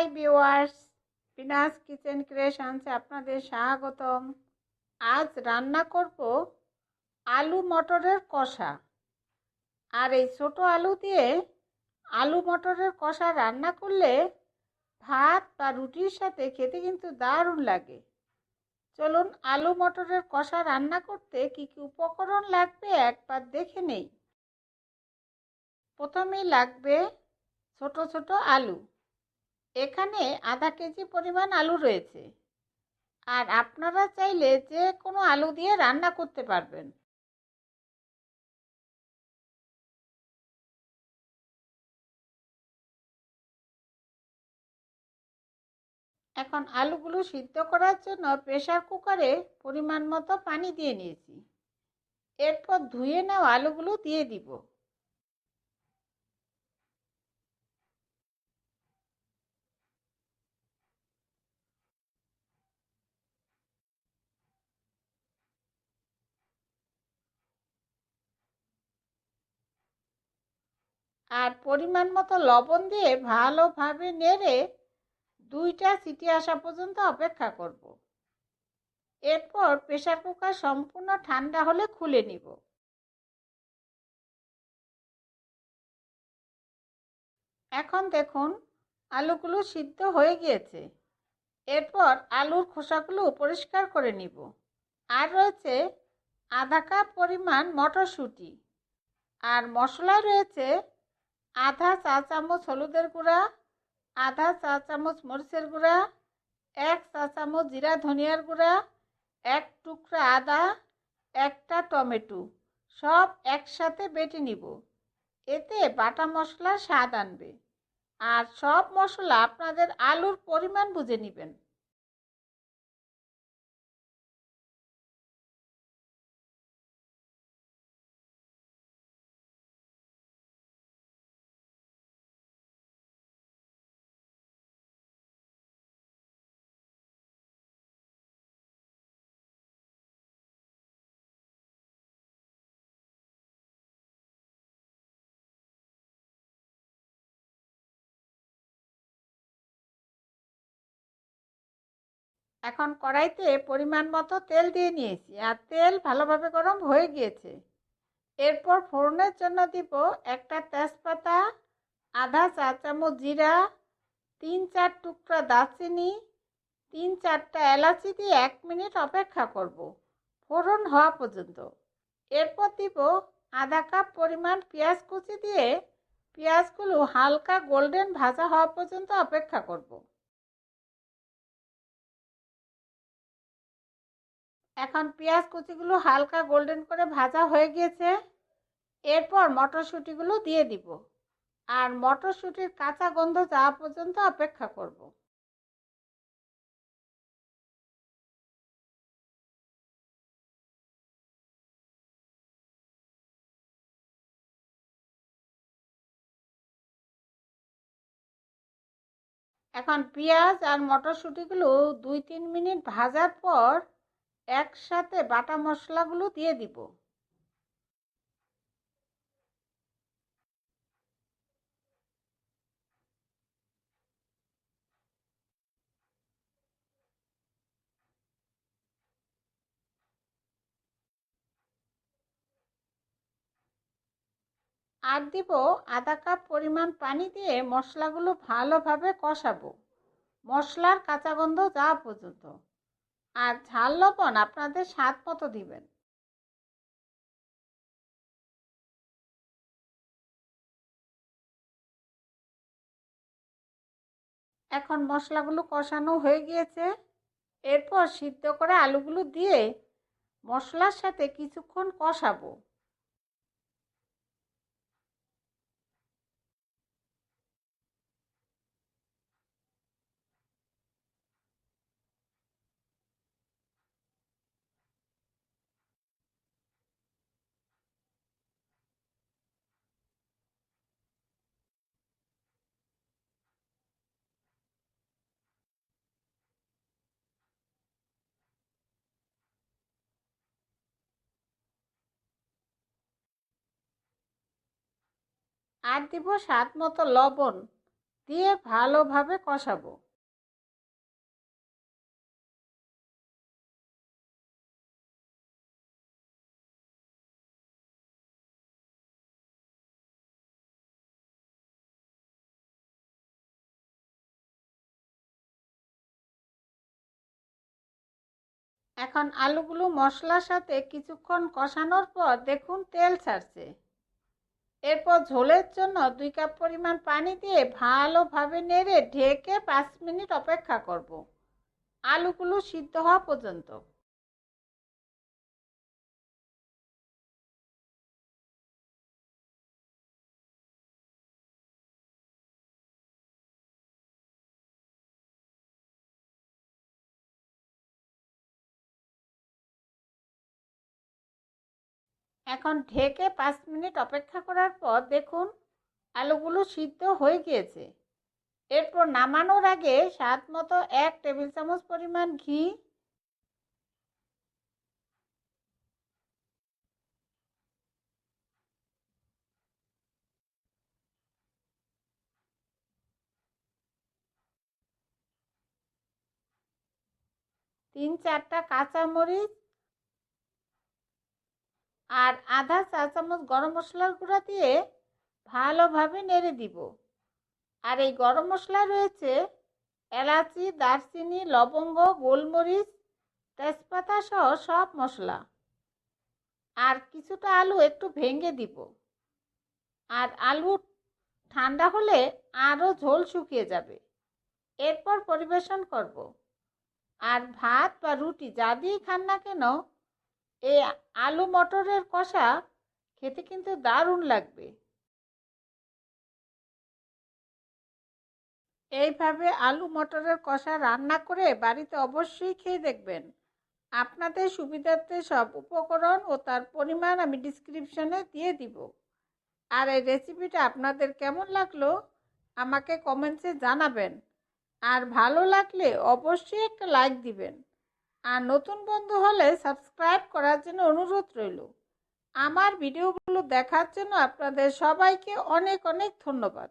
Hi viewers, পিনাস kitchen ক্রিয়েশনসে আপনাদের স্বাগতম। আজ রান্না করব আলু মটরের কষা। আর এই ছোট আলু দিয়ে আলু মটরের কষা রান্না করলে ভাত বা রুটির সাথে খেতে কিন্তু দারুণ লাগে। চলুন আলু মটরের কষা রান্না করতে কি কি উপকরণ লাগবে একবার দেখে নেই। প্রথমেই লাগবে ছোট ছোট আলু। এখানে আধা কেজি পরিমাণ আলু রয়েছে। আর আপনারা চাইলে যে কোনো আলু দিয়ে রান্না করতে পারবেন। এখন আলুগুলো সিদ্ধ করার জন্য প্রেসার কুকারে পরিমাণ মতো পানি দিয়ে নিয়েছি। এরপর ধুয়ে নেওয়া আলুগুলো দিয়ে দিব। আর পরিমাণ মতো লবণ দিয়ে ভালোভাবে নেড়ে 2টা সিটি আসা পর্যন্ত অপেক্ষা করব। এরপর প্রেসার কুকার সম্পূর্ণ ঠান্ডা হলে খুলে নিব। এখন দেখুন আলুগুলো সিদ্ধ হয়ে গিয়েছে। এরপর আলুর খোসাগুলো পরিষ্কার করে নিব। আর রয়েছে আধা কাপ পরিমাণ মটরশুঁটি। আর মশলায় রয়েছে আধা চা চামচ হলুদের গুঁড়া, আধা চা চামচ মরিচের গুঁড়া, 1 চা চামচ জিরা ধনিয়ার গুঁড়া, 1 টুকরা আদা, একটা টমেটো, সব একসাথে বেটে নিব। এতে বাটা মশলার স্বাদ আনবে। আর সব মশলা আপনাদের আলুর পরিমাণ বুঝে নেবেন। এখন কড়াইতে পরিমাণ মতো তেল দিয়ে নিয়েছি। আর তেল ভালোভাবে গরম হয়ে গিয়েছে। এরপর ফোড়নের জন্য দিব একটা তেজপাতা, আধা চা চামচ জিরা, 3-4 টুকরা দারচিনি, 3-4টা এলাচি দিয়ে 1 মিনিট অপেক্ষা করব ফোড়ন হওয়া পর্যন্ত। এরপর দিব আধা কাপ পরিমাণ পেঁয়াজ কুচি দিয়ে পেঁয়াজগুলো হালকা গোল্ডেন ভাজা হওয়া পর্যন্ত অপেক্ষা করব। এখন পেঁয়াজ কুচিগুলো হালকা গোল্ডেন করে ভাজা হয়ে গিয়েছে। এরপর মটরশুঁটিগুলো দিয়ে দিব। আর মটরশুঁটির কাঁচা গন্ধ যাওয়া পর্যন্ত অপেক্ষা করব। এখন পেঁয়াজ আর মটরশুঁটিগুলো 2-3 মিনিট ভাজার পর একসাথে বাটা মশলাগুলো দিয়ে দিব। আর দিব আধা কাপ পরিমাণ পানি দিয়ে মশলাগুলো ভালোভাবে কষাবো মশলার কাঁচা গন্ধ যাওয়া পর্যন্ত। আর ঝাল লবণ আপনাদের স্বাদ মতো দিবেন। এখন মশলাগুলো কষানো হয়ে গিয়েছে। এরপর সিদ্ধ করে আলুগুলো দিয়ে মশলার সাথে কিছুক্ষণ কষাবো। আর দিব স্বাদ মতো লবণ দিয়ে ভালোভাবে কষাবো। এখন আলুগুলো মশলার সাথে কিছুক্ষণ কষানোর পর দেখুন তেল ছাড়ছে। এরপর ঝোলের জন্য 2 কাপ পরিমাণ পানি দিয়ে ভালোভাবে নেড়ে ঢেকে 5 মিনিট অপেক্ষা করব, আলুগুলো সিদ্ধ হওয়া পর্যন্ত। এখন ঢেকে 5 মিনিট অপেক্ষা করার পর দেখুন আলুগুলো সিদ্ধ হয়ে গিয়েছে। এরপর নামানোর আগে স্বাদ মতো 1 টেবিল চামচ পরিমাণ ঘি, 3-4টা কাঁচামরিচ আর আধা চা চামচ গরম মশলার গুঁড়া দিয়ে ভালোভাবে নেড়ে দিব। আর এই গরম মশলা রয়েছে এলাচি, দারচিনি, লবঙ্গ, গোলমরিচ, তেজপাতা সহ সব মশলা। আর কিছুটা আলু একটু ভেঙে দিব। আর আলু ঠান্ডা হলে আরও ঝোল শুকিয়ে যাবে। এরপর পরিবেশন করব। আর ভাত বা রুটি যা দিয়েই খান না কেন, এই আলু মটরের কষা খেতে কিন্তু দারুণ লাগবে। এইভাবে আলু মটরের কষা রান্না করে বাড়িতে অবশ্যই খেয়ে দেখবেন। আপনাদের সুবিধার্থে সব উপকরণ ও তার পরিমাণ আমি ডিসক্রিপশনে দিয়ে দিব। আর এই রেসিপিটা আপনাদের কেমন লাগলো আমাকে কমেন্টসে জানাবেন। আর ভালো লাগলে অবশ্যই একটা লাইক দিবেন। আর নতুন বন্ধু হলে সাবস্ক্রাইব করার জন্য অনুরোধ রইল। আমার ভিডিওগুলো দেখার জন্য আপনাদের সবাইকে অনেক অনেক ধন্যবাদ।